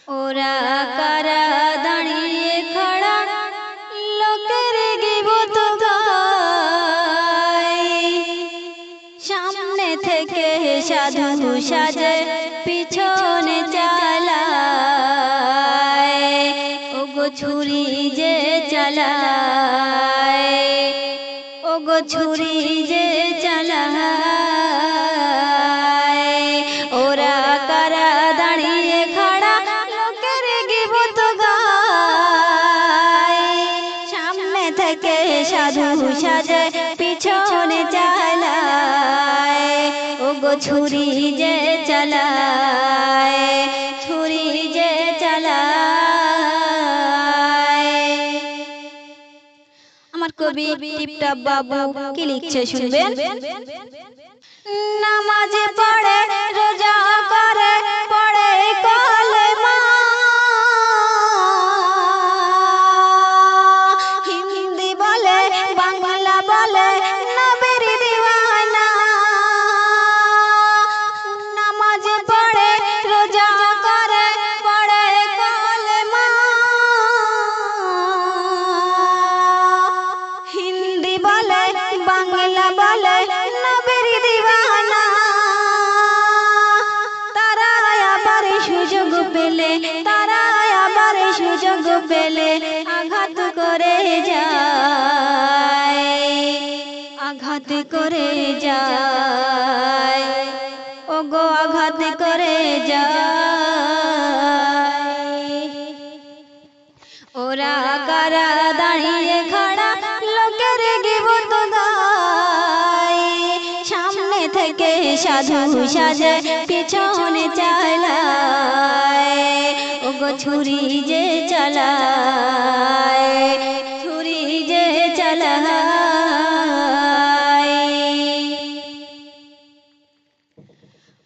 ওরা কারা দাঁড়িয়ে খড়া লোকের গিবত গায়, সামনে থেকে সাধু সাজে পিছনে চালায়, ওগো ছুরি যে চালায়, ওগো ছুরি যে চালায়। ওরা কারা দাঁড়িয়ে খড়া লোকের গিবত গায়, সামনে থেকে সাধু সাজে পিছনে চালায়, ওগো ছুরি যে চালায়, ছুরি যে চালায়। আমার কবি টিপটপ বাবু কি লিখছে শুনবেন। নামাজ পড়ে রোজা করে পড়ে কলেমা, হিন্দি বলে বাংলা বলে নবীর দিওয়ানা। নামাজ পড়ে রোজা করে পড়ে কলেমা, হিন্দি বলে বাংলা বলে নবীর দিওয়ানা। তারা আবার সুযোগ পেলে, তারা আবার সুযোগ পেলে আঘাত করে যায়, আঘাত করে যায়, ওগো আঘাত করে যায়। ওরা কারা দাঁড়িয়ে খড়া লোকের গিবত গায়, সামনে থেকে সাধু সাজে পিছনে চালায়, ওগো ছুরি যে চালায়, ছুরি যে চালায়।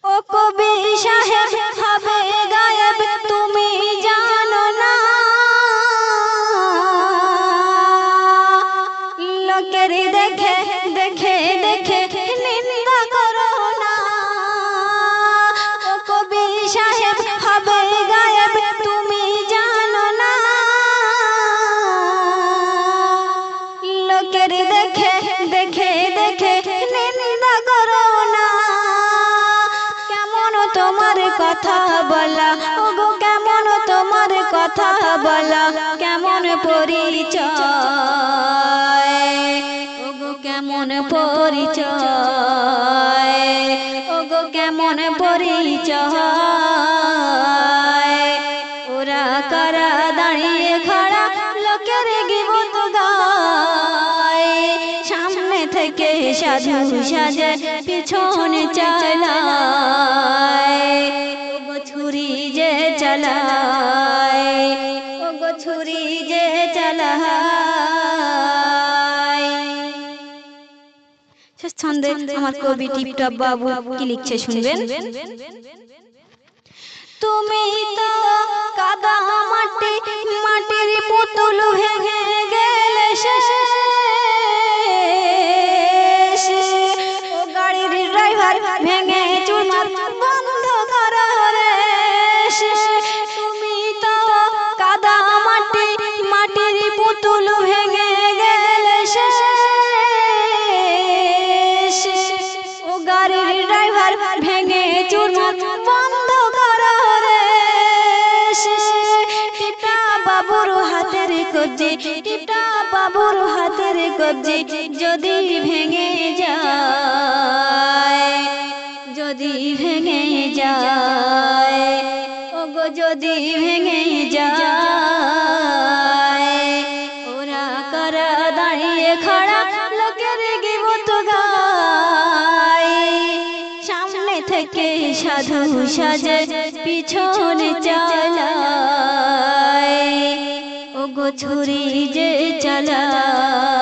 ও কবি সাহেব হবে গায়েব তুমি জানো না, লোকের দেখে দেখে দেখে নিন্দা করো না। ও কবি সাহেব হবে গায়েব তুমি জানো না, লোকের দেখে দেখে দেখে নিন্দা করো না। কেমন তোমার কথা বলা, ওগো কেমন তোমার কথা বলা, কেমন পরিচয়, ওগো কেমন পরিচয়, ওগো কেমন পরিচয়। ওরা কারা দাঁড়িয়ে খড়া লোকের গিবত গায়, সামনে থেকে সাধু সাজে পিছনে চালায়, ওগো ছুরি যে চালায়, ওগো ছুরি যে চালায়। শেষ ছন্দে আমার কবি টিপটপ বাবু কি লিখছে শুনবেন। তুমি তো কাদা মাটি, মাটির পুতুল ভেঙে গেলে শেষ, ও গাড়ির ড্রাইভার ভেঙে চুরমার বন্ধ করো রে। তুমি তো কাদা মাটি, মাটির পুতুল ভেঙে গেলে শেষ, ও গাড়ির ড্রাইভার ভেঙে চুরমার বন্ধ করো রে। টিপটপ বাবুর হাতের কবজি, টিপটপ বাবুর হাতের কবজি যদি ভেঙে যায়, যদি ভেঙে যায়, ওগো যদি ভেঙে যায়। ওরা কারা দাঁড়িয়ে খড়া লোকের গিবত গায়, সামনে থেকে সাধু সাজে পিছনে চালায়, ওগো ছুরি যে চালায়।